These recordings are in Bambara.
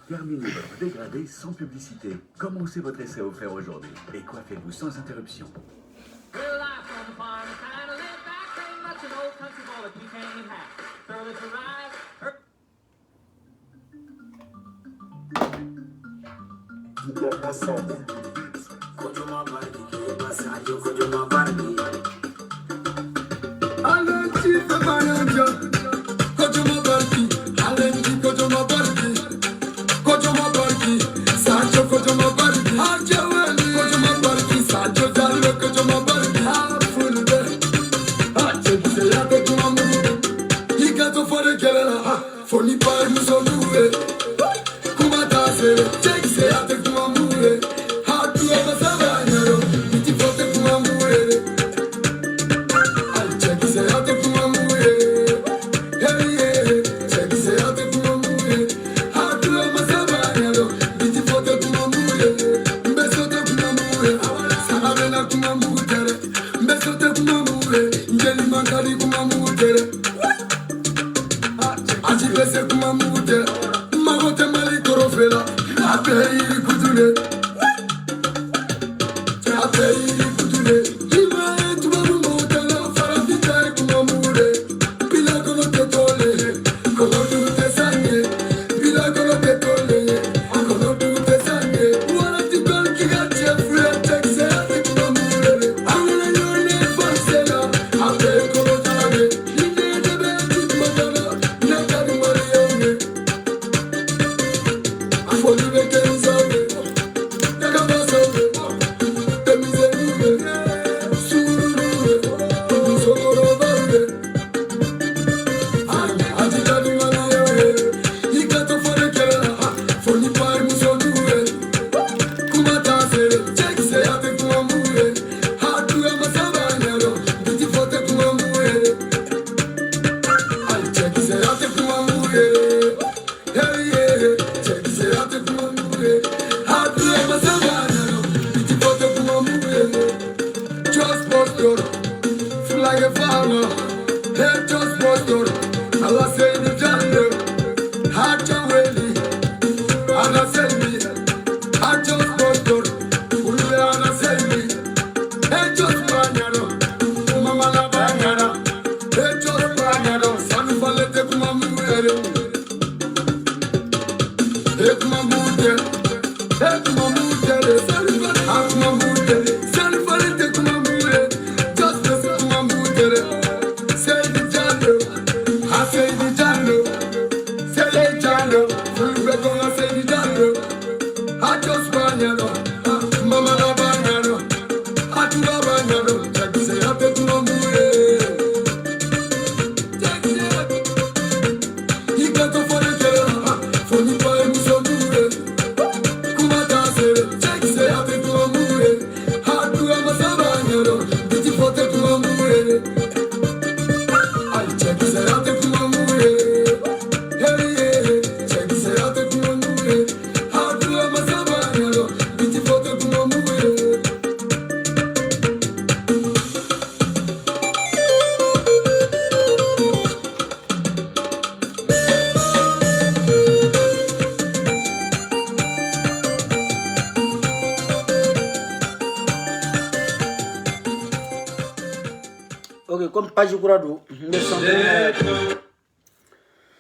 Terminez votre dégradé sans publicité. Commencez votre essai offert aujourd'hui et coiffez-vous sans interruption.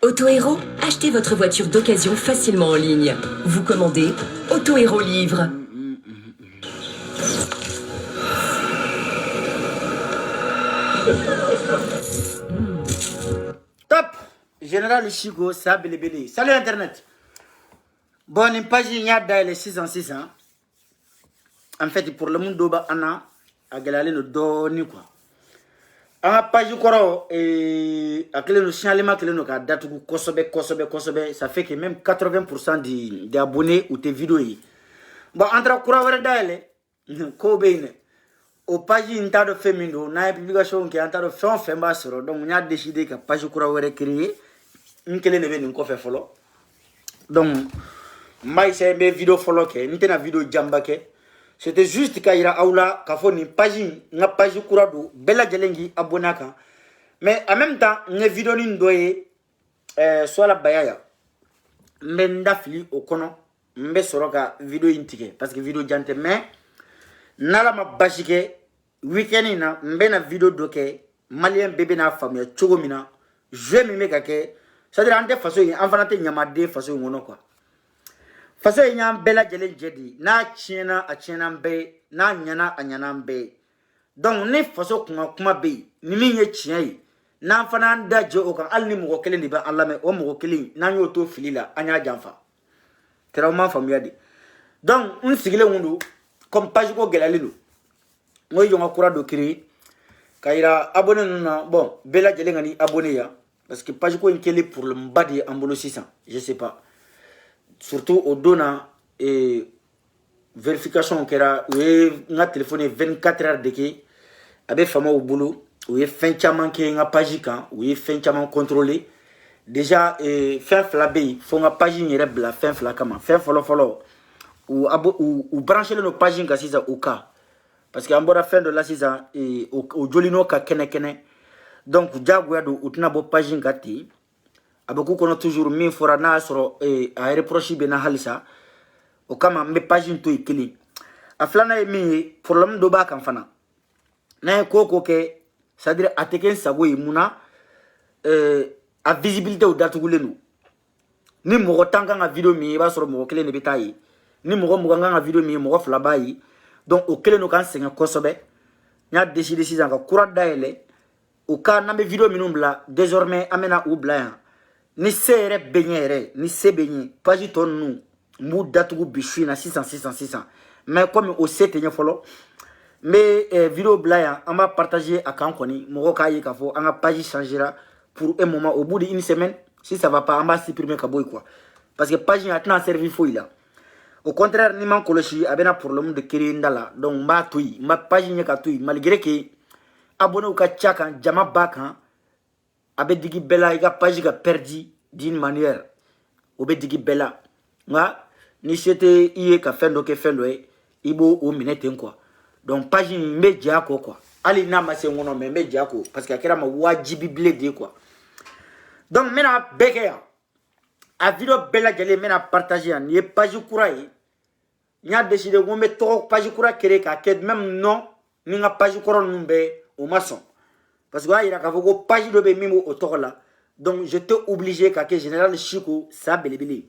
Autohéros, achetez votre voiture d'occasion facilement en ligne. Vous commandez Autohéros Livre. Top! Général Chico, ça belebele. Salut Internet. Bon, une page il y a dans les 606 ans. En fait, pour le monde d'Oba Anna, a galéré le doni quoi. En page koro et à quel le signalement que nous a daté kosobe, ça fait que même 80% des abonnés ou tes vidéos. Bon, entre courant d'aile, Kobe, au page intado féminin, na publication qui intado fait bassero, donc on a décidé que page courant créé, une quelle est une coffre follow. Donc, moi, c'est une vidéo follow que, une vidéo jambake. C'était juste qu'il y a aula, qu'il faut une page courant, bella jelengi abonaka. Mais en même temps, une vidéo n'y doit soit la bayaya. Mendafli au kono. Mbe soroka vidéo intike parce que vidéo jante mais nala ma bashike weekend na mbe na vidéo doke malien bébé na famille chogo mina je me meka ke c'est à dire ante façon enfant te nyamade façon ngono quoi façon nyam bela jele jedi na china a china mbe na nyana a nyana mbe donc ne façon kuma be ni mi ye chien yi na fana nda je o kan al ni mo kele ni ba Allah me o mo kele na nyo to filila anya janfa vraiment familier. Donc, on sigle mundu comme page ko gelalilo. Moi jonga kura do créer kaira abonné na bon bela jele ngani abonné ya parce que page ko inkele pour le mbadi ambolo 600, je sais pas. Surtout au dona et vérification kera ou nga téléphone 24 heures de ke abe fama au boulot ou fin chaman ke nga page kan ou fin chaman contrôler. Déjà fin flabé faut nga page ni rebla fin flakama fin follow ou brancher nos pages nga sisa au cas parce que ambora fin de la sisa et au jolino ka kene donc jagwa do utna bo page nga ti abaku kono toujours mi fora na soro a reprocher bena halisa o kama me page to ikili aflana mi problème do ba kan fana na ko ke c'est-à-dire ateken sago imuna a visibilité au datugulenu ni mo tanga nga vidéo mi ba soro mo kele ne betayi ni mo nga vidéo mi mo flaba yi donc o kele no kan senga kosobe nya décider si nga kura daele o ka na be vidéo mi numbla désormais amena ou blanc ni sere benyere ni se benye page ton nu mu datugu bichu na 600 mais comme au sete nya folo mais vidéo blanc on va partager à kan koni mo ka yi ka fo anga page changera pour un moment, au bout d'une semaine, si ça va pas, on va supprimer Kaboy quoi. Parce que page n'a servi fouille là. Au contraire, ni man koloshi, abena pour le monde de créer ndala. Donc, ma toui, ma page n'y a qu'à toui. Malgré que, abonné au kachaka, jama baka, abe digi bella, il a page qui a perdu d'une manière. Obe digi bella. Nga, ni c'était iye ka fendo ke fendo ibo ou minete quoi. Donc, page n'y me diako quoi. Ali na ma se ngono me diako. Parce que akera ma wajibi blede quoi. Donc, maintenant, Bekeya, a vidéo bella jale, maintenant, partagé, il y a page couraille. Il y a décidé de mettre trois pages couraille créer, même non, il y a page couraille au maçon. Parce que là, il y a une page de même au tour là. Donc, j'étais obligé que général Chico, ça belébélé.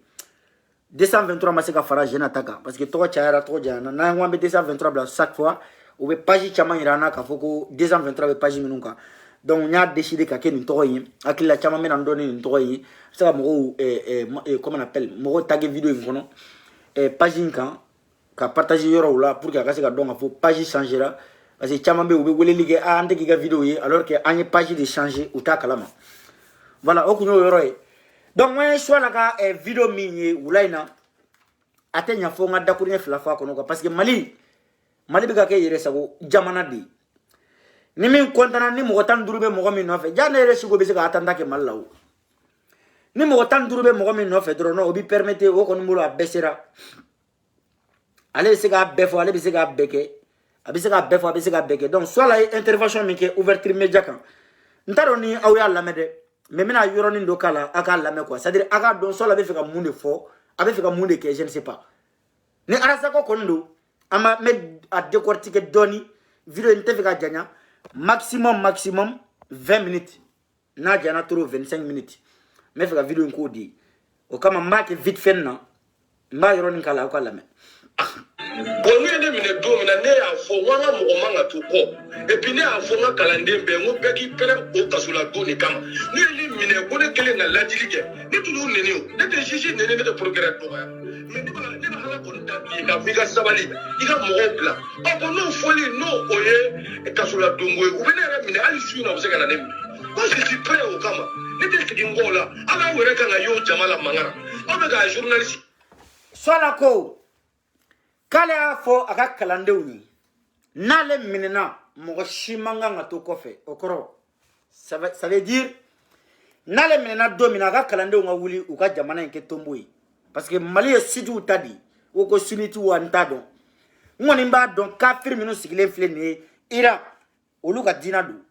223 masika fara jeune attaque. Parce que toi, tu as trop de na 223 chaque fois, ou page chama irana, kafoko 223 page minunka. Donc, on a décidé qu'à quel toy, à qui la chama mène donné une toy, ça va comment on appelle, moro taguer vidéo infono, page incan, qu'à partager yoro là pour qu'à casser la donne, faut page changer là, parce que chama be ou be ligue à ante qui vidéo alors que a une page de changer ou ta kalama. Voilà, aucun yoro. Donc, moi, je suis là, vidéo mini ou là, atteint fo nga dakurin flafa kono parce que Mali bika ke yere sago jamana di. Ni min kontana ni mo tan durube mo mi no fe jana yere sugo be se ka atanda ke mallaw ni mo tan durube mo mi no fe drono obi permettre o kon mulo abesera ale se ka befo ale be se ka beke abi se ka befo abi se ka beke donc soit la intervention mi ke ouverture média kan ntaro ni awya lamede mais mina yoro ni ndokala aka lame quoi c'est à dire aka don soit la be fe ka munde fo abi fe ka munde ke je ne sais pas ni arasa ko kondo ama med a décortiquer doni vidéo inte fe ka janya maximum 20 minutes na jana trop 25 minutes mais fait la vidéo ko di o kama marque vite fait na mba yoro ni kala ko la me Bon, nous, ne mine do mina ne a fo wanga mo manga to ko. Et puis ne a fo nga kalande be ngo beki pere o kasula do ni kama. Ni li mine ko ne kele na ladilike. Ni tulu nene o. Ne te jiji nene ne te progrès to ya. Mais ne ba hala ko nda bi ka figa sabali. Iga mo bla. O ko no foli no oye kasula do ngwe. U bene re mine ali su na o se kana ne. Parce que tu prêt au kama. Ne te sigi ngola. Ala were ka nga yo jamala mangara. O be ga journaliste. Sola ko kale a fo aka kalandew ni n'ale minena mɔgɔ si man kan ka to kɔfɛ o kɔrɔ ça veut dire n'ale minena don min na a ka kalandenw ka wuli u ka jamana in kɛ tombo ye parce que mali ye sitiw ta di o ko sunitiw wa n t'a dɔn n kɔni b'a dɔn kafiri minnu sigilen filɛ nin ye Iran olu ka diina don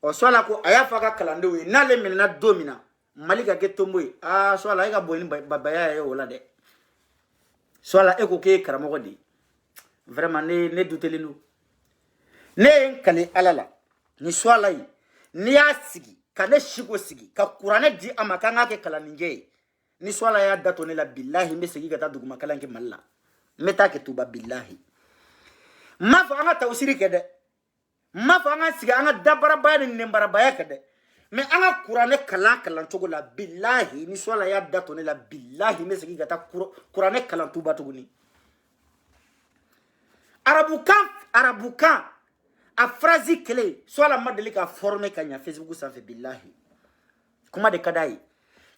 ɔ Sola ko a y'a fɔ a ka kalandenw ye n'ale minena don min na mali ka kɛ tombo ye Sola e ka bon ni babaya ye o la dɛ Sola e ko k'e karamɔgɔ de vraiment ne dutelen don ne ye n kale ala la ni Sola ye n'i y'a sigi ka ne siko sigi ka kuranɛ di a ma k'an k'a kɛ kalanijɛ ye ni Sola y'a da to ne la bilahi n bɛ segin ka taa duguma kalan kɛ Mali la n bɛ taa kɛ Tuba bilahi n m'a fɔ an ka tawusiri kɛ dɛ n m'a fɔ an ka sigi an ka dabarabaya ni nɛnbarabaya kɛ dɛ mais an ka kuranɛ kalan cogo la bilahi ni Sola y'a da to ne la bilahi n bɛ segin ka taa kuranɛ kalan Tuba tuguni arabukan a phrase kelen Sola ma deli ka former ka ɲa Facebook sanfɛ bilahi kuma de ka d'a ye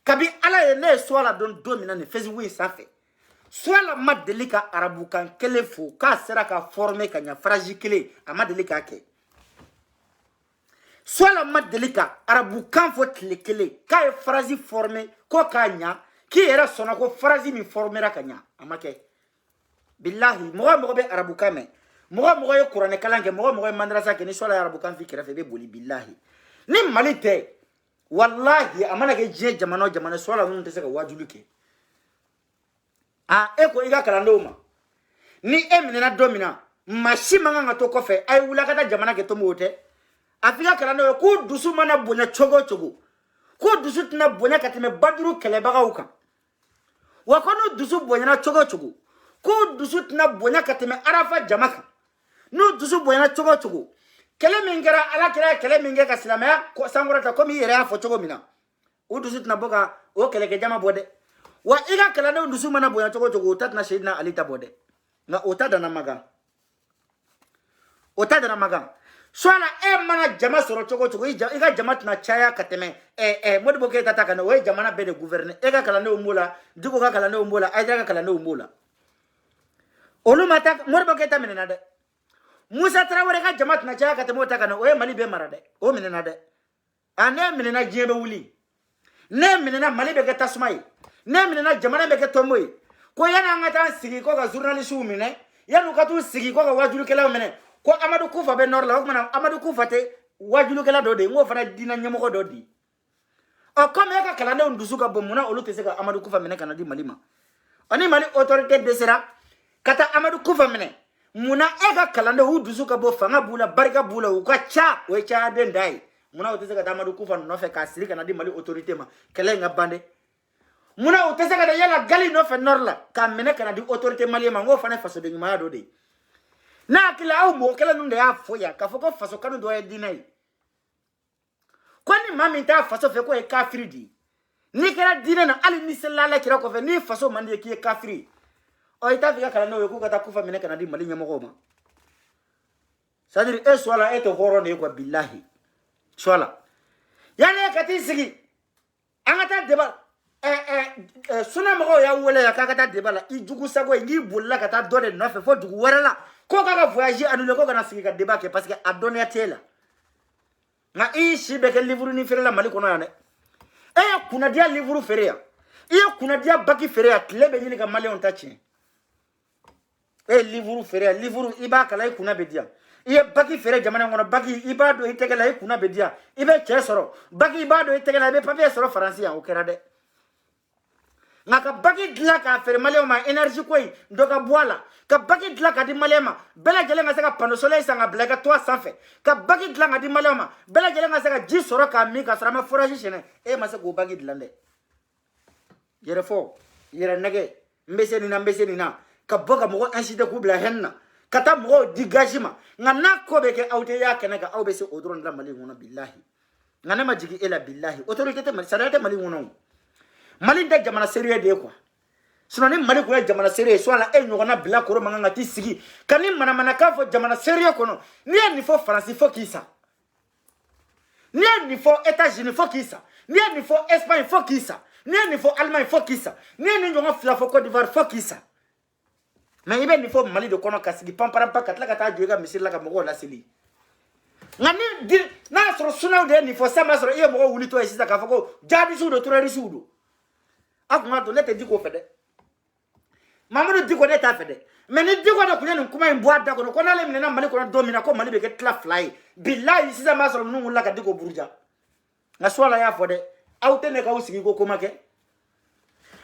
kabi ala ye ne ye Sola dɔn don min na nin Facebook in sanfɛ Sola ma deli ka arabukan kelen fo k'a sera ka former ka ɲa phrase kelen a ma deli k'a kɛ Sola ma deli ka arabukan fo tile kelen k'a ye phrase former ko k'a ɲa k'i yɛrɛ sɔnna ko phrase min formera ka ɲa a ma kɛ bilahi mɔgɔ bɛ arabukan mɛn mɔgɔ ye kuranɛ kalan kɛ mɔgɔ ye madrasa kɛ ni Sola ye arabukan f'i kɛrɛfɛ i bɛ boli bilahi ni Mali tɛ wallahi a mana kɛ diɲɛ jamana o jamana Sola ninnu tɛ se ka wajulu kɛ e ko i ka kalandenw ma ni e minɛna don min na maa si man kan ka to kɔfɛ a ye wuli a ka taa jamana kɛ tomo o tɛ a f'i ka kalandenw ye k'u dusu mana bonya cogo o cogo k'u dusu tɛna bonya ka tɛmɛ Baduru kɛlɛbagaw kan wa ko n'u dusu bonyana cogo o cogo k'u dusu tɛna bonya ka tɛmɛ Arafa jama kan n'u dusu bonyana cogo o cogo kɛlɛ min kɛra Alakira ye kɛlɛ min kɛ ka silamɛya sankɔrɔta komi i yɛrɛ y'a fɔ cogo min na o dusu tɛna bɔ ka o kɛlɛkɛ jama bɔ dɛ wa i ka kalandenw dusu mana bonya cogo o cogo o ta tɛna Seydina Ali ta bɔ dɛ nka o ta dana magan Sola e mana jama sɔrɔ cogo o cogo i ka jama tɛna caya ka tɛmɛ Modibo Keyita ta kan o ye jamana bɛɛ de gouverner e ka kalandenw b'o la Diko ka kalandenw b'o la Aïdara ka kalandenw b'o la olu ma taa Modibo Keyita minɛna dɛ Musa Traoré ka jama tɛna caya ka tɛmɛ o ta kan o ye Mali bɛɛ mara dɛ o minɛna dɛ ne minɛna diɲɛ bɛ wuli ne minɛna Mali bɛ kɛ tasuma ye ne minɛna jamana bɛ kɛ tombo ye ko yanni an ka taa sigi ko ka journalistw minɛ yanni u ka t'u sigi ko ka wajulukɛlaw minɛ ko Amadu Kufa bɛ nord la o kumana Amadu Kufa tɛ wajulukɛla dɔ de ye n k'o fana diinɛ ɲɛmɔgɔ dɔ di comme e ka kalandenw dusu ka bon munna olu tɛ se ka Amadu Kufa minɛ ka na di Mali ma ni Mali autorité dɛsɛra ka taa Amadu Kufa minɛ munna e ka kalandenw u dusu ka bon fanga b'u la barika b'u la u ka ca o ye cayaden da ye munna u tɛ se ka taa Amadu Kufa nɔfɛ k'a siri ka na di Mali autorité ma kɛlɛ in ka ban dɛ munna u tɛ se ka taa yala Gali nɔfɛ nord la k'a minɛ ka na di autorité malien ma n k'o fana ye fasoden ɲumanya dɔ de ye n'a hakili aw mɔgɔ kelen ninnu de y'a fɔ yan k'a fɔ ko faso kanu dɔ ye diinɛ ye ko ni maa min t'a faso fɛ k'o ye kafiri de ye n'i kɛra diinɛ na hali ni selila Alakira kɔfɛ n'i faso man di ye k'i ye kafiri ye i t'a fɔ i ka kalandenw ye k'u ka taa Kufa minɛ ka na di Mali ɲɛmɔgɔw ma c'est à dire e Sola e tɛ hɔrɔn de ye quoi bilahi Sola yanni e ka t'i sigi an ka taa débat Suna mɔgɔw y'a wele yan k'a ka taa débat la i jugu sago ye n'i bolila ka taa dɔ de nɔfɛ fo dugu wɛrɛ la ko k'a ka voyage annulé ko kana sigi ka débat kɛ parce que a dɔnniya t'e la nka i si bɛ kɛ livre ni feere la Mali kɔnɔ yan dɛ e ye kunnadiya livre feere yan i ye kunnadiya baki feere yan tile bɛ ɲini ka maliyɛnw ta tiɲɛ e ye livre feere yan livre i b'a kalan i kunna bɛ di yan i ye baki feere jamana in kɔnɔ baki i b'a dɔn i tɛgɛ la i kunna bɛ di yan i bɛ cɛ sɔrɔ baki i b'a dɔn i tɛgɛ la i bɛ papier sɔrɔ faransi yan o kɛra dɛ nka ka baki dilan k'a feere maliyɛnw ma énergie ko in dɔ ka bɔ a la ka baki dilan k'a di maliyɛn ma bɛɛ lajɛlen ka se ka panneau solaire san ka bila i ka toit sanfɛ ka baki dilan k'a di maliyɛnw ma bɛɛ lajɛlen ka se ka ji sɔrɔ k'a min k'a sɔrɔ an bɛ forage sɛnɛ e ma se k'o baki dilan dɛ yɛrɛfɔ yɛrɛ nɛgɛ n bɛ se nin na n bɛ se nin na ka boga mo inciter ku bla henna kata mo digagement ngana ko be ke awte ya kenaka awbe se odron la mali ngona billahi ngana majigi ela billahi autorité te salate mali ngona mali da jamana sérieux de quoi sinon ni mali ko jamana sérieux so la e nyogona bila ko manga ti sigi kani mana ka fo jamana sérieux kono ni ni fo France fo kisa ni fo États-Unis fo kisa ni fo Espagne fo kisa ni fo Allemagne fo kisa ni nyonga fla fo Côte d'Ivoire fo kisa mais ibe ni fo mali de kono kasigi pamparam pa katla kata joga misir la ka mo la sili ngani di na soro suna de ni fo sama soro e mo wuli to e sisa ka fo ko jadi sudo turari sudo akuma to lete di ko fede Mamadou diko ne ta fede mais ni diko na kunya nkuma en boada ko na le minena mali ko domina ko mali be ke tla fly billahi sisa ma soro nungu la ka diko buruja na swala ya fode awte ne ka usigi ko komake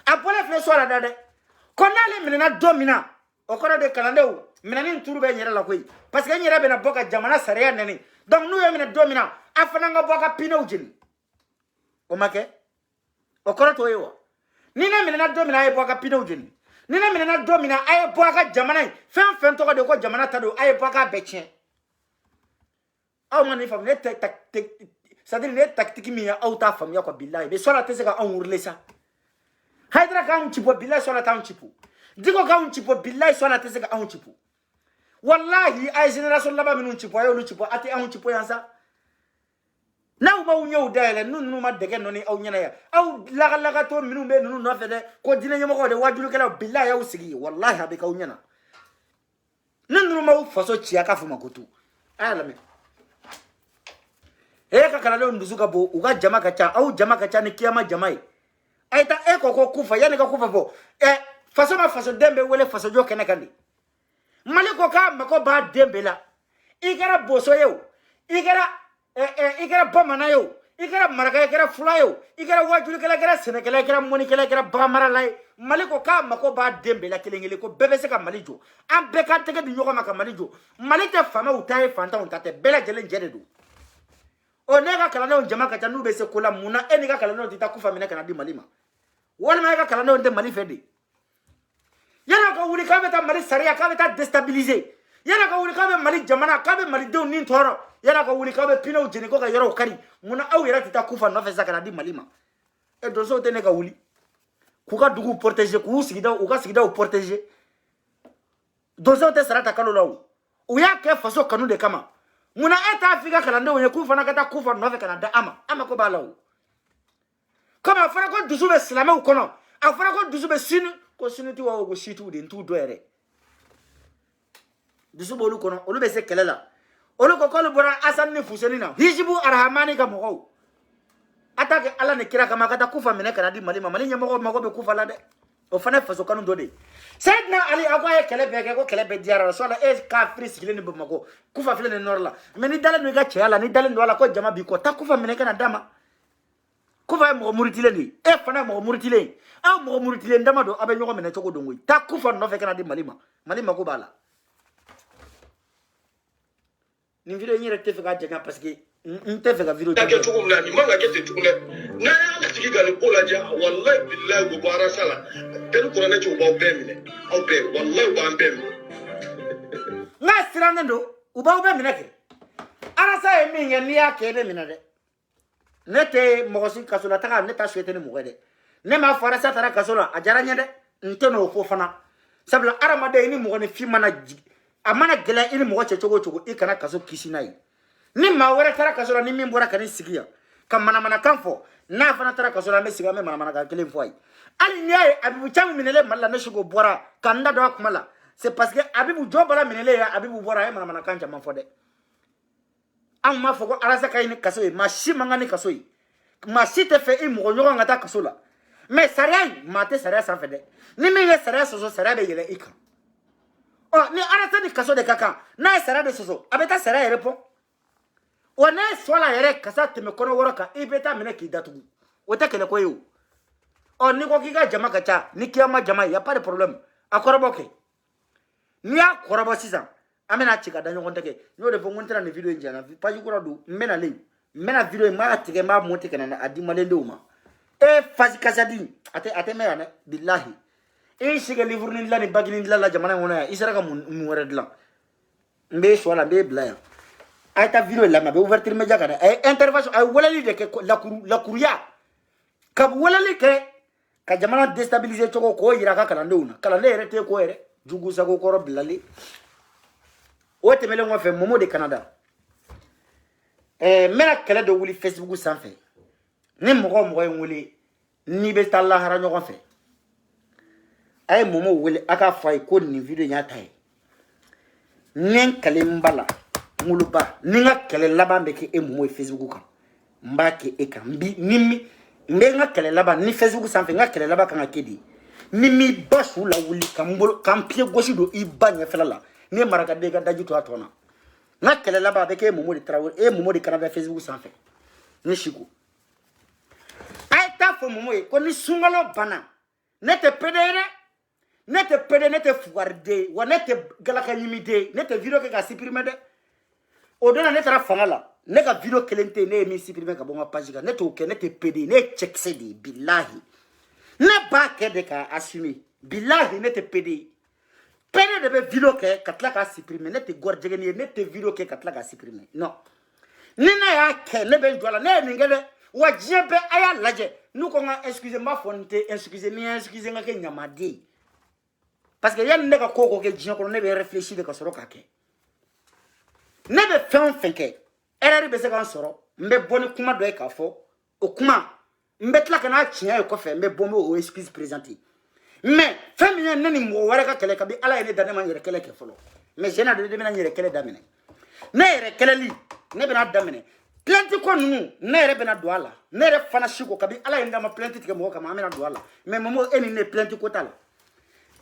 apole fle swala dade ko na le minena domina o ko de kalande o minani turu be nyera la koy parce que nyera be na boka jamana sariya neni donc nous yo minena domina afana nga boka pino jini o make o ko to yo ni na minena domina ay boka pino jini ni na minena domina ay boka jamana fen to ko de ko jamana tado ay boka betien aw ngani fam ne c'est-à-dire ne tactique mi ya auta fam ya ko billahi be sola tese ka on urle sa haydra ka un tipo billahi sola ta un tipo diko ka un tipo billahi sola tese ka un tipo wallahi ay génération laba minun tipo ayo lu tipo ati un tipo yansa na uba unyo dele nunu ma dege noni aw nyana ya aw laga to minun be nunu no fede ko dina nyama ko de wajulu kala billahi ya usigi wallahi habe ka unyana nunu ma faso chia ka fuma kutu ala me ka kala leo nduzuka bo uga jama kacha au jama kacha ni kiyama jamai aita ko kufa yani ka kufa bo faso ma faso dembe wele faso jo kene kandi maliko ka mako ba dembe la igara boso yo igara bomana yo igara maraka igara fula yo igara wajulu kala igara senekala igara moni kala igara bamara lai maliko ka mako ba dembe la kelengele ko bebe se ka malijo am be ka tege di nyoko maka malijo malite fama utaye fanta untate bela jelen jede do o nega kala no jama ka tanu be se kola muna eniga kala no tita kufa mine kana di malima wala ma ga kala no de mali fede yana ka wuli ka beta mali sariya ka beta déstabiliser yana ka wuli ka be mali jamana ka be mali do nin toro yana ka wuli ka be pino jeni ko ka yoro kari muna aw yara tita kufa no fe za kana di malima e do so te nega wuli ku ka dugu protéger ku sigida u ka sigida u protéger do so te sarata kalo lawo u ya ke faso kanu de kama muna eta Afrika kalande wonye kufa na kata kufa no fe Canada ama ko balawo kama afara ko dusu be slama u kono afara ko dusu be sinu ko sinu ti wa go shitu de ntu doere dusu bolu kono olu be se kelela olu ko kolu bora asan ni fuseni na hijibu arhamani ka mo atake ala ne kira kama kata kufa mene Canada mali nyamo ko be kufa la de o fana faso kanu dode Sayyidina Ali akwaye kelebe diara rasola ka fris kileni bamako kufa file ne norla meni dalen no ga chala ni dalen wala ko jama bi ko ta kufa mene kana dama kufa mo muritile ni fana mo muritile mo muritile ndama do abe nyoko mene choko dongoy ta kufa no fe kana di malima ko bala ni video ni recte fe ga jega parce que nte fe ga video ta ke tukum na ni manga ke te tukune na ya tigi ga ni bola ja wallahi billahi go bara sala tel ko na ci uba bemine au be wallahi uba bemine na sirana ndo uba bemine ke ara sa e mi ngeni ya ke be mina de nete mo si kasola ta ne ta swete ni mo de ne ma fara sa tara kasola ajara nya de nte no fo fana sabla ara ma de ni mo ne fi mana amana gela ini mo che chogo ikana kaso kisinai ni ma wara tara kasola ni min bora kan sigiya kam mana kanfo na fana tara kasola me siga me mana ka kelen foi ali niaye abibu chamu minele malla ne shugo bora kanda do akumala c'est parce que abibu jobala minele ya abibu bora e mana kanja manfode am ma fogo arasa kayini kaso e ma shi mangani kaso e ma si te fe e mo nyoga ngata kasola mais saria ma te saria sa fede ni mi ye saria soso saria be yele ika oh ni arasa ni kaso de kaka na saria de soso abeta saria répond on est soit yere kasa te me kono woroka ibeta mine ki datugu wota kele ko yo on ni ko kiga jama kacha ni kiyama jama ya pas de problème akoroboke ni akorobo sisa amena chika danyo konteke no de fongontra ni video njana page kura do mena le mena video ma tike ma monte kana adi malende uma e fazi kasadi ate me yana billahi e siga livre ni la ni bagini la jamana ngona isara ka mun wara dlan mbe so la be bla ay ta vidéo la ma be ouverture média ka ay intervention ay walali de ke la kuria ka walali ke ka jamana déstabiliser choko ko yira ka kala nduna kala le rete ko ere jugu sa ko koro blali o te mele ngo fe momo de Canada mena kala de wuli Facebook sans fait ni mogo wuli ni be talla hara nyogo fe ay momo wuli aka fay ko ni vidéo nya tay nen kale mbala muluba ninga kale laba mbeke e momo Facebook ka mbake e ka mbi nimi mbenga kale laba ni Facebook sans fait nga kale laba kan akedi nimi basu la wuli kambolo kampie goshi do ibanya felala ni maraka de ga daji to atona nga kale laba beke momo de Traoré e momo de Canada Facebook sans fait ni shiku ay ta fo momo e ko ni sungalo bana nete pedere nete fugarde wa nete galaka yimide nete video ke ka supprimer de o dona nete ra fangala ne ka video kelente ne mi supprimer ka bonga page ka nete o ke nete pede ne checksedi billahi ne ba ke de ka assumer billahi nete pede de be video ke katla ka supprimer nete gorjege ni nete video ke katla ka supprimer non ni na ya ke ne be jola ne ngele wa jebe aya laje nu ko nga excusez ma fonte excusez nga ke nyamadi parce que y'a ne ka koko ke jino ko ne be réfléchir de ka soro ka ke ne be fen ke erreur be se kan soro mbe boni kuma do e ka fo o kuma mbe tla kana chia e ko fe mbe bombe o excuse présenter mais femme ne ni mo wara ka kele ka bi ala ene dane man yere kele ke folo mais je na de na yere kele damene ne yere kele li ne be na damene plainte ko nu ne yere be na do ala ne yere fana shiko ka bi ala ene ma plainte tike mo ka ma na do ala mais momo eni ne plainte ko tala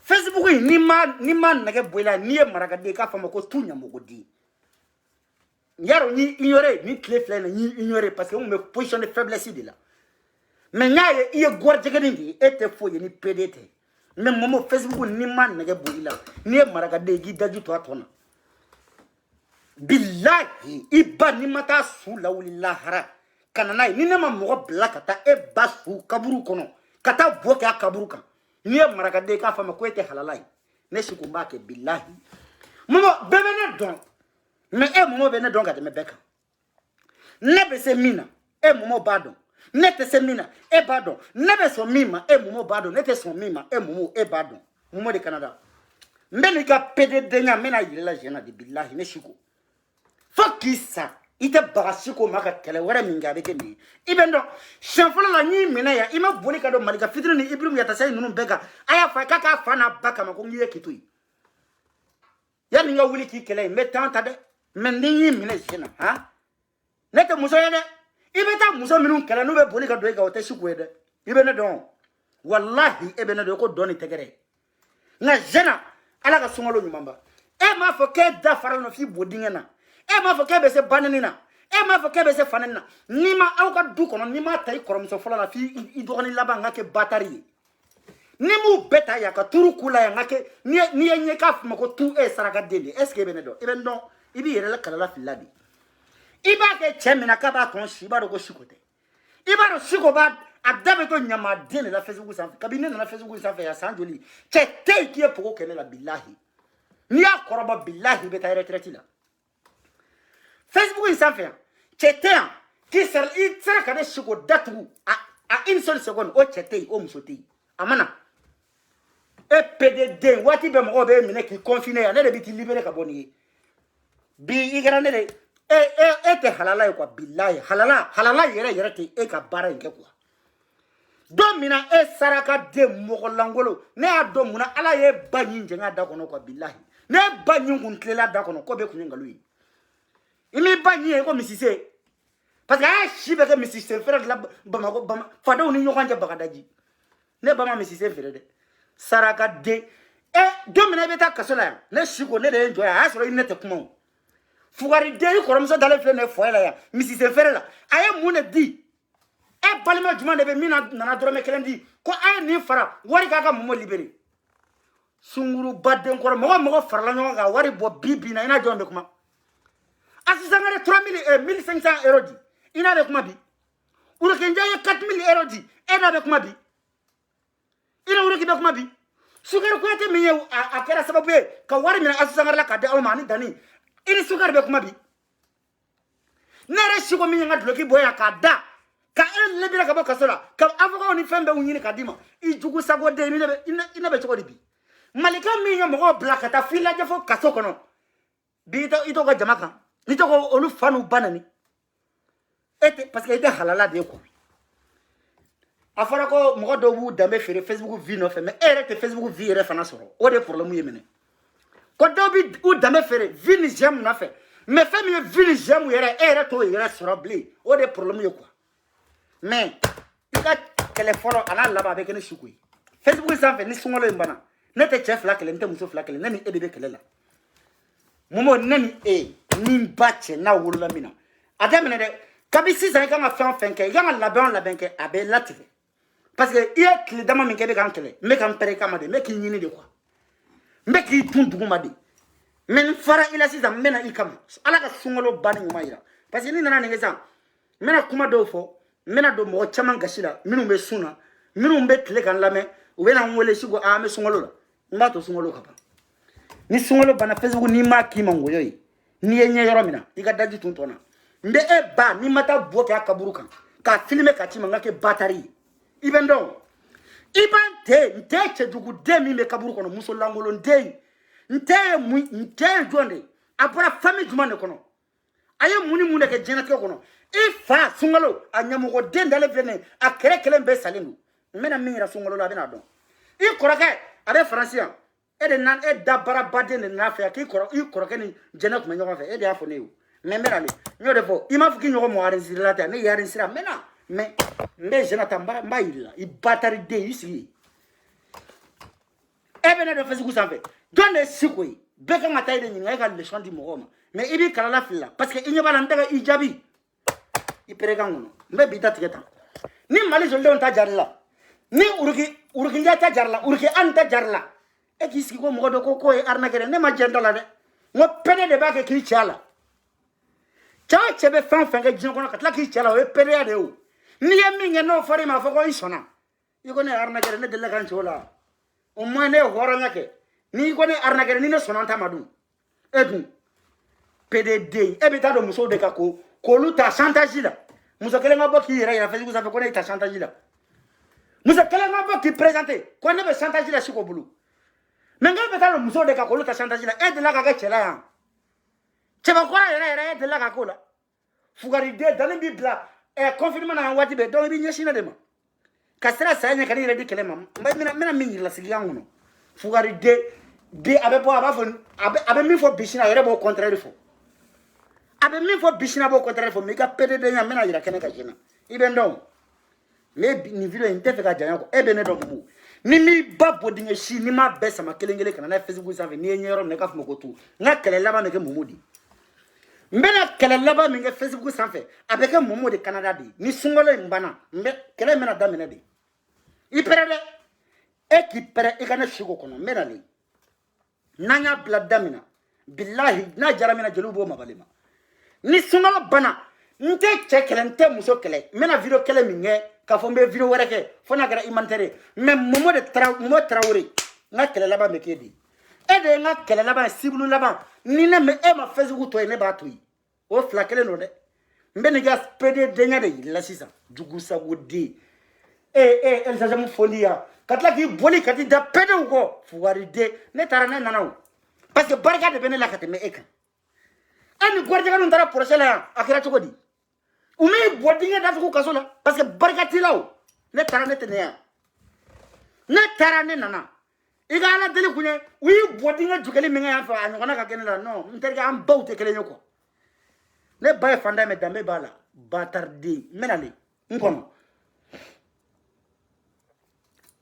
Facebook ni ma nage boila ni e maraka de ka fama ko tunya mo godi yaro ni ignorer ni clé flène ni ignorer parce que on me position de faiblesse de là mais nyaye iye gorje gani ete foye ni PDT mais momo Facebook ni ma nage boila ni e maraka de gi daju to atona billahi iba ni mata sula wulila hara kanana ni ne ma mo blaka ta e basu kaburu kono kata boke akaburu kan ni e maraka de ka fama ko ete halalai ne shikumba ke billahi momo bebe ne don mais e momo be ne don ka de me beka ne be se mina e momo badon ne te se mina e badon ne be so mima e momo badon ne te so mima e momo e badon momo de Canada mbeni ka pede de nya mena yila jena de billahi ne shiku fakisa ite bagashiko maka kele wara minga beke ni ibendo shanfola la nyi mina ya ima boli ka do malika fitri ni ibrum ya tasai nunu beka aya fa kaka fana baka mako ngiye kitui ya ninga wuli ki kele me tanta de men ni mina jena ha nete muso yede ibeta muso minun kele no be boli ka do ga ote shiku yede ibene don wallahi ibene do ko doni tegere na jena ala ka sungalo nyumamba e ma fo ke da faral no fi bodingena e ma fo ke be se banenina e ma fo ke be se fanenina ni ma aw ka du kono ni ma tay koromso fola la fi i dogoni laba ngake batari ni mu beta ya ka turu kula ya ngake ni yenye ka fuma ko tu e saraka dele est-ce que benedo e ben non ibi yere la kala la filadi iba ke chemina ka ba ton shiba do ko shikote iba do shiko ba adabe to nyama dele la Facebook sans kabine na Facebook sans ya sanjoli chete ki e poko kene la billahi ni akoroba billahi beta retraite la Facebook il s'en fait. Chetin qui sera quand même sur date à une seule seconde au chetin au musoti. Amana. Et PDD wati be mo be mine qui confiné ane de biti libéré ka boni. Bi igrane de te halala quoi billahi halala yere te e ka bara nke quoi. Domina e saraka de mogolangolo ne adomuna ala ye banyi njenga da kono quoi billahi. Ne banyi kuntlela da kono ko be kunyanga lui. Il n'est pas nié comme misissé. Parce que si vous avez misissé, faire de la bama, fada ou n'y aura pas bagadaji. Ne bama misissé, faire de Saraka de. Et deux minutes à Cassola, ne chico ne de enjoy, à sur une nette comment. Fougari de, comme ça dans les fleurs, foyer là, misissé, faire là. Aïe, mon dit. Et parlement du monde de mina dans la drôme qu'elle quoi aïe ni fara, warikaka momo libéré. Sunguru badde encore, moi, farlano, wari bo bibi na ina john de comment. Asisangare 1500 euros di ina avec ma bi uro kenja 4000 euros di ina avec ma bi ina uro ki avec ma bi Sukar Kouyaté min ye a kɛra sababu ye ka wari minɛ Asu Sangare la ka di aw ma ani Dani i ni Sukar bɛ kuma bi ne yɛrɛ siko min ye n ka duloki bɔ yan k'a da ka e libéré ka bɔ kaso la ka avocat ni fɛn bɛɛ ɲini ka d'i ma i jugu sago den i ne bɛ cogo di bi Malika min ye mɔgɔw bila ka taa f'i lajɛ fo kaso kɔnɔ bi i t'o ka jama kan n'i t'o ka olu fa n'u ba nani parce que i tɛ halala de ye quoi a fɔra ko mɔgɔ dɔw b'u danbe feere Facebook vie nɔfɛ mais e yɛrɛ tɛ Facebook vie yɛrɛ fana sɔrɔ o de ye problème ye minɛ ko dɔw b'u danbe feere vie ni j'aime nɔfɛ mais fɛn min ye vie ni j'aime yɛrɛ e yɛrɛ t'o yɛrɛ sɔrɔ bilen o de ye problème ye quoi mais i ka kɛlɛ fɔlɔ a n'a laban a bɛ kɛ ni suko ye Facebook sanfɛ ni sunkalo in banna ne tɛ cɛ fila kɛlɛ n tɛ muso fila kɛlɛ ne ni e de bɛ kɛlɛ la Momo ne ni e ni ba cɛ n'a wolola min na a daminɛ dɛ kabi sisan i kan ka fɛn o fɛn kɛ i kan ka labɛn o labɛn kɛ a bɛ latigɛ parce que i ye tile dama min kɛ i bɛ k'an kɛlɛ n bɛ ka n pɛrɛ i kama de n bɛ k'i ɲini de quoi n bɛ k'i dun duguma de mais n fara i la sisan n bɛ na i kama ala ka sunkalo ba ni ɲuman yira parce que ni nana nin kɛ sisan n bɛna kuma dɔw fɔ n bɛna don mɔgɔ caman gasi la minnu bɛ sun na minnu bɛ tile kan lamɛn u bɛna n wele sigo an bɛ sunkalo la n b'a to sunkalo ka ban ni sunkalo banna Facebook n'i m'a k'i ma ngoyo ye n'i ye ɲɛ yɔrɔ min na i ka daji tun tɔnna n bɛ e ba n'i ma taa bo kɛ a kaburu kan k'a filmer ka ci ma n ka kɛ batari ye i bɛ n dɔn i b'an tɛ n tɛ cɛjuguden min bɛ kaburu kɔnɔ muso langolonden n tɛ ye jɔn de a bɔra famille jumɛn de kɔnɔ a ye mun ni mun de kɛ diɲɛlatigɛ kɔnɔ i fa sunkalo a ɲɛmɔgɔden dalen filɛ nin ye a kɛrɛ kelen bɛɛ salen don n bɛna min yira sunkalo la a bɛna dɔn i kɔrɔkɛ a bɛ faransi yan e da baarabaden de nana fɛ yan k'i kɔrɔkɛ ni jɛnɛ tun bɛ ɲɔgɔn fɛ e de y'a fɔ ne ye o mais n bɛ na le n y'o de fɔ i m'a fɔ k'i ɲɔgɔn mɔgɔ arisirila tɛ ne ye arisira n bɛ na mais n bɛ jɛnɛ ta n b'a yiri la i batari den i sigi e bɛ ne dɔn Facebook sanfɛ jɔn de ye Siko ye bɛɛ kan ka taa e de ɲininka e ka leçon di mɔgɔw ma mais i b'i kalala fili la parce que i ɲɛ b'a la n tɛ ka i jaabi i pere kan kɔnɔ n bɛ bi ta tigɛ tan ni Mali jolidenw ta jari la ni urukija ta jari la uruki an ta jari la e k'i sigi ko mɔgɔ dɔ ko ye arnaqueur ne ma jɛn dɔ la dɛ n ko pɛrɛ de b'a kɛ k'i cɛ a la cɛ o cɛ bɛ fɛn o fɛn kɛ diɲɛ kɔnɔ ka tila k'i cɛ la o ye pɛrɛya de ye o n'i ye min kɛ n'o fɔra i ma fɔ ko i sɔnna i ko ne ye arnaqueur ne delila ka n cɛ o la o moins ne ye hɔrɔnya kɛ n'i ko ne ye arnaqueur ni ne sɔnna ta ma dun e dun PDD e bɛ taa don musow de kan k'olu ta chantage la muso kelen ka bɔ k'i yɛrɛ yira Facebook sanfɛ ko ne y'i ta chantage la muso kelen ka bɔ k'i présenter ko ne bɛ chantage la Siko bolo mais n bɛ taa don musow de kan k'olu ta chantage la e delila ka kɛ cɛ la yan cɛbakɔrɔ yɛrɛ e delila ka k'o la fugariden Dani b'i bila confinement na yan waati bɛɛ donc i b'i ɲɛsin ne de ma ka sira saya ɲɛ ka n'i yɛrɛ di kɛlɛ ma n bɛna min yirila sigiyan kɔnɔ fugariden bi a bɛ bɔ a b'a fɔ a bɛ min fɔ bisina a yɛrɛ b'o contraire fɔ a bɛ min fɔ bisina b'o contraire fɔ mais i ka PDD ɲa n bɛna yira kɛnɛ ka jɛna i bɛ n dɔn mais nin video in n tɛ fɛ ka janya kɔ e bɛ ne dɔn Momo ni m'i ba bɔ dingɛ si n'i m'a bɛɛ sama kelen kelen ka na n'a ye Facebook sanfɛ n'i ye ɲɛ yɔrɔ min na i k'a fɔ ma ko tu n ka kɛlɛ laban bɛ kɛ Momo de n bɛna kɛlɛ laban min kɛ Facebook sanfɛ a bɛ kɛ Momo de Canada de ni sunkalo in banna kɛlɛ in bɛna daminɛ de i pɛrɛ dɛ e k'i pɛrɛ i ka ne Siko kɔnɔ n bɛna le n'an y'a bila da min na bilahi n'a jara min na jeliw b'o mabali ma ni sunkalo banna n tɛ cɛ kɛlɛ n tɛ muso kɛlɛ n bɛna video kɛlɛ min kɛ k'a fɔ n bɛ video wɛrɛ kɛ fo n'a kɛra humanitaire mais Momo Tarawele n ka kɛlɛ laban bɛ k'e de e de ye n ka kɛlɛ laban sibulu laban ni ne e ma Facebook to yen ne b'a to yen o fila kelen don dɛ n bɛ nin kɛ PDD ɲa de yirila sisan jugu sago den Elsa Jamu foli yan ka tila k'i boli ka t'i da PDw kɔ fugariden ne taara ne nana o parce que barika de bɛ ne la ka tɛmɛ e kan e ni gɔrijɛgɛ ninnu taara procès la yan a kɛra cogo di u m'i bɔ dingɛ datugu kaso la parce que barika t'i la o ne taara ne tɛ ne yan ne taara ne nana i ka ala deli kun ye u y'i bɔ dingɛ jukeli min kɛ yan fɛ a ɲɔgɔnna ka kɛ ne la non n terikɛ an baw tɛ kelen ye quoi ne ba ye fantan mɛ danbe b'a la batarden n bɛna le n kɔnɔ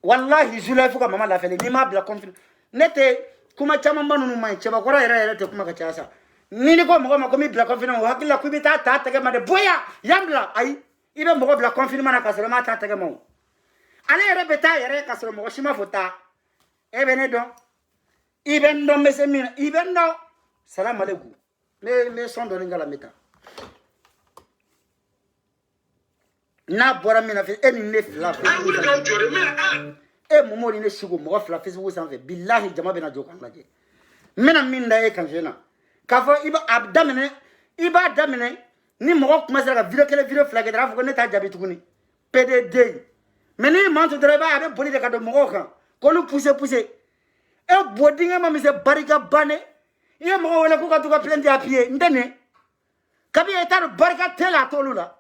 wallahi Zulaifu ka mama lafɛlen n'i m'a bila confinement ne tɛ kuma camanba ninnu ma ɲi cɛbakɔrɔ yɛrɛ tɛ kuma ka caya sa ni ko mɔgɔ ma ko n b'i bila confinement o hakili la ko i bɛ taa ta tɛgɛ ma de bonya yan bila ayi i bɛ mɔgɔ bila confinement na ka sɔrɔ i m'a ta tɛgɛ ma o ale yɛrɛ bɛ taa yɛrɛ ka sɔrɔ mɔgɔ si ma fɔ taa e bɛ ne dɔn i bɛ n dɔn n bɛ se min na i bɛ n dɔn salamu aleykum n bɛ sɔn dɔɔni k'a la n bɛ taa n'a bɔra min na fɛ e ni ne fila e momo ni ne shigo mo fla Facebook sanfɛ billahi jama bena jɔ kan lajɛ mena min da e kan jena ka fɔ iba abdamene iba damene ni mɔgɔ kuma sera ka video kelen video fila kɛ dara fɔ ko ne t'a jaabi tuguni PDD mais ni manto dara ba a bɛ boli de ka don mɔgɔw kan k'olu pousser e bodinga ma mise barika bane i ye mɔgɔ wele k'u ka to ka plainte appuyer n tɛ nin kabi e t'a dɔn barika tɛ la a t'olu la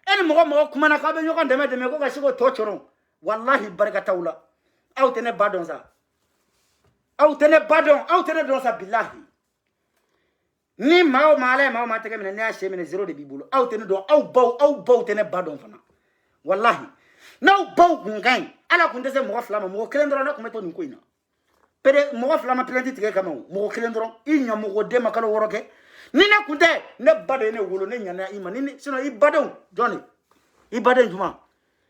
e ni mɔgɔ kuma na k'a bɛ ɲɔgɔn dɛmɛ ko ka se k'o tɔ cɔrɔ wallahi barika t'aw la aw tɛ ne ba dɔn sa aw tɛ ne ba dɔn aw tɛ ne dɔn sa billahi ni maa o maa ala ye maa o maa tɛgɛ minɛ ne y'a sɛ minɛ zéro de b'i bolo aw tɛ ne dɔn aw baw tɛ ne ba dɔn fana wallahi n'aw baw kun ka ɲi ala kun tɛ se mɔgɔ fila ma mɔgɔ kelen dɔrɔn ne kun bɛ to nin ko in na pere mɔgɔ fila ma plainte tigɛ kama o mɔgɔ kelen dɔrɔn i ɲamɔgɔ den ma kalo 6 kɛ ni ne kun tɛ ne ba de ye ne wolo ne ɲana i ma ni sinon i badenw jɔn de i baden juma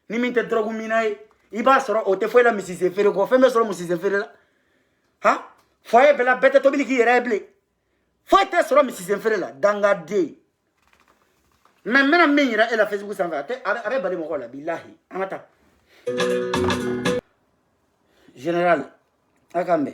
ni min tɛ drogue mina ye i b'a sɔrɔ o tɛ foyi la misisen feere kɔ fɛn bɛ sɔrɔ misisen feere la han foyer bɛɛ la bɛɛ tɛ tobili k'i yɛrɛ ye bilen foyi tɛ sɔrɔ misisen feere la dangaden mais n bɛna min yira e la Facebook sanfɛ a bɛ bali mɔgɔw la billahi an ka taa général a k'an bɛn